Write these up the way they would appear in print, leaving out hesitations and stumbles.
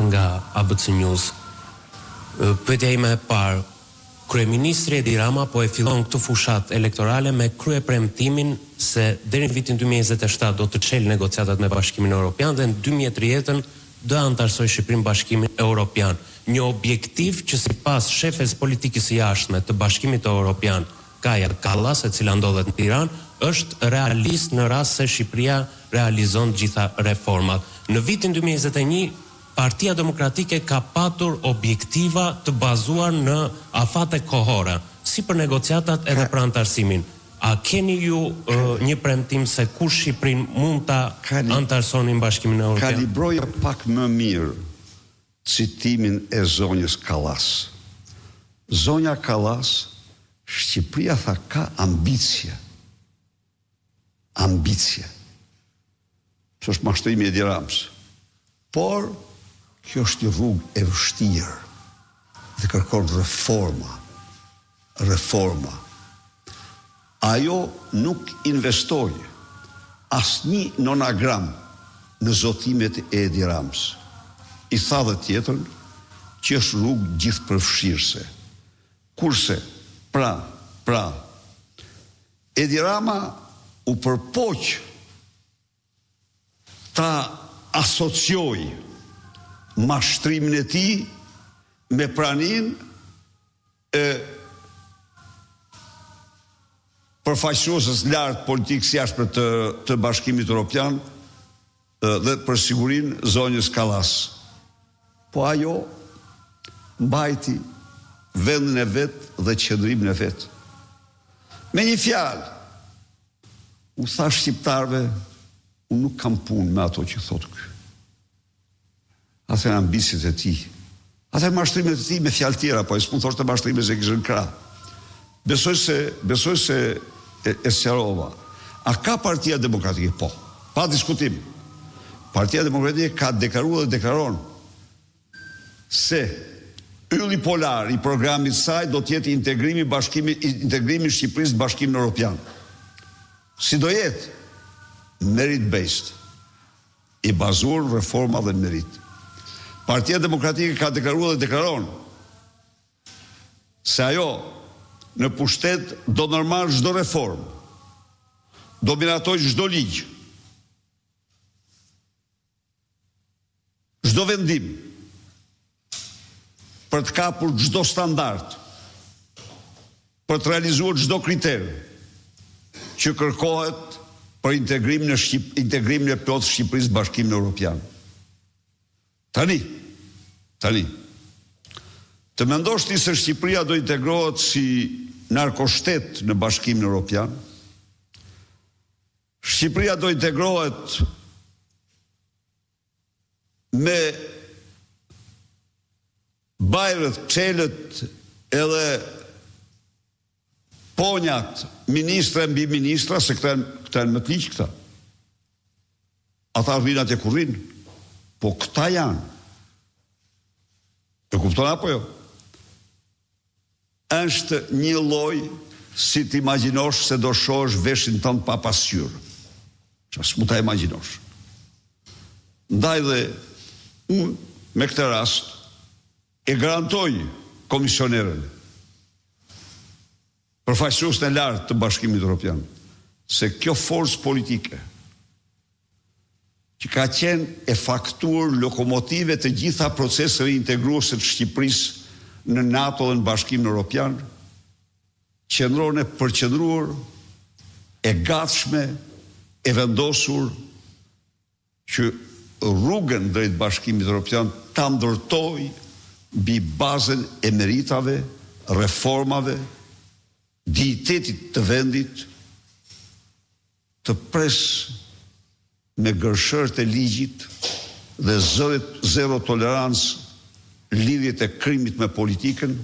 nga ABC News. Pyetja ime e parë, kryeministri Edi Rama po e fillon këtë fushat elektorale me krye premtimin se deri në vitin 2027 do të çelë negociatat me Bashkimin Evropian dhe në 2030 do anëtarësoj Shqipërinë Bashkimin Evropian. Një objektiv që sipas shefes politikës së jashtme të Bashkimit Evropian, Kaja Kallas, e cila ndodhet në Tiranë, është realist në rast se Shqipëria realizon gjitha reformat. Në vitin 2021, Partia Demokratike ka patur objektiva të bazuar në afate kohore, si për negociatat edhe për antarësimin. A keni ju një premtim se kur Shqipërinë mund ta antarësoni në Bashkimin Evropian? Kalibroja pak më mirë citimin e zonjës Kallas. Zonja Kallas, Shqipëria tha ka ambicje. Ambicje. Që është mashtrimi e Edi Ramës. Por, kjo është një rrugë e vështirë dhe kërkon reforma. Reforma. Ajo nuk investoi asnjë nonagram në zotimet e Edi Ramës. I tha dhe tjetër që është rrugë gjithëpërfshirëse. Kurse, pra, Edi Rama u përpoq ta asocioj mashtrimin e tij me pranin e përfaqësuesës lartë politikës jashtme të Bashkimit Evropian dhe për sigurinë zonjës Kallas. Po ajo mbajti vendin e vet dhe qëndrimin e vet. Me një fjalë, u tha shqiptarëve, unë nuk kam punë me ato që thotë ky. Atë janë ambicjet e tij. Atë mashtrimet e tij me fjalë tjera, po s'mund thoshte mashtrime se kishën krah. Besoj se e sqarova. A ka Partia Demokratike? Po, pa diskutim. Partia Demokratike ka deklaruar dhe deklaron se ylli polar i programit saj do të jetë integrimi i Shqipërisë në Bashkimin Evropian. Si do jetë? Merit-based. I bazuar në reforma dhe merit. Partia Demokratike ka deklaruar dhe deklaron se ajo në pushtet do normal çdo reformë, do miratoj çdo ligj, çdo vendim, për të kapur çdo standard, për të realizuar çdo kriter që kërkohet për integrimin e plot Shqipërisë në Bashkimin Evropian. Tani, të mendosh ti se Shqipëria do integrohet si narkoshtet në Bashkimin Evropian, Shqipëria do integrohet me bajrët, çelët edhe ponjat, ministra mbi ministra, se këta janë më të ligjë këta. Ata rrinë atje ku rrinë, po këta janë. E kupton apo jo? Është një lloj si të imagjinosh se do shohësh veshin tënd pa pasqyrë. Që s'mund ta imagjinosh. Ndaj dhe unë me këtë rast e garantoj komisionerën, përfaqësuesen e lartë të Bashkimit Evropian, se kjo forcë politike që ka qenë e faktuar lokomotive të gjitha proceseve integruese të Shqipërisë në NATO dhe në Bashkimin Evropian, qëndron e përqendruar, e gatshme, e vendosur që rrugën drejt Bashkimit Evropian ta ndërtoj mbi bazën e meritave, reformave, dignitetit të vendit, të pres me gërshërët e ligjit dhe zero tolerancë lidhjet e krimit me politikën.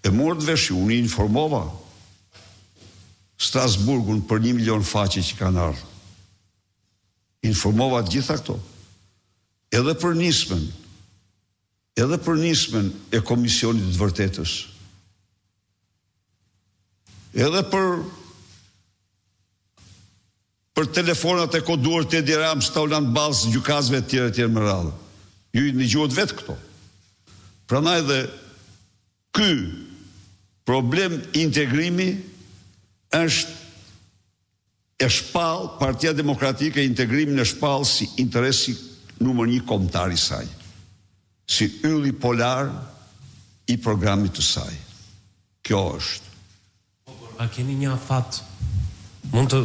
E morët vesh, unë i informova Strasburgun për 1 milion faqe që kanë ardhur. Informova të gjitha këto. Edhe për nismen e Komisionit të Vërtetës. Edhe për telefonat e koduar të Edi Ramës ta ulan bazë gjykatësve të tjera më radhë. Ju i dëgjohet vetë këto. Prandaj dhe ky problem integrimi është e shpall, Partia Demokratike integrimin e shpall si interesi numër 1 kombëtar i saj, si ylli polar i programit të saj. Kjo është. A keni një afat, mund të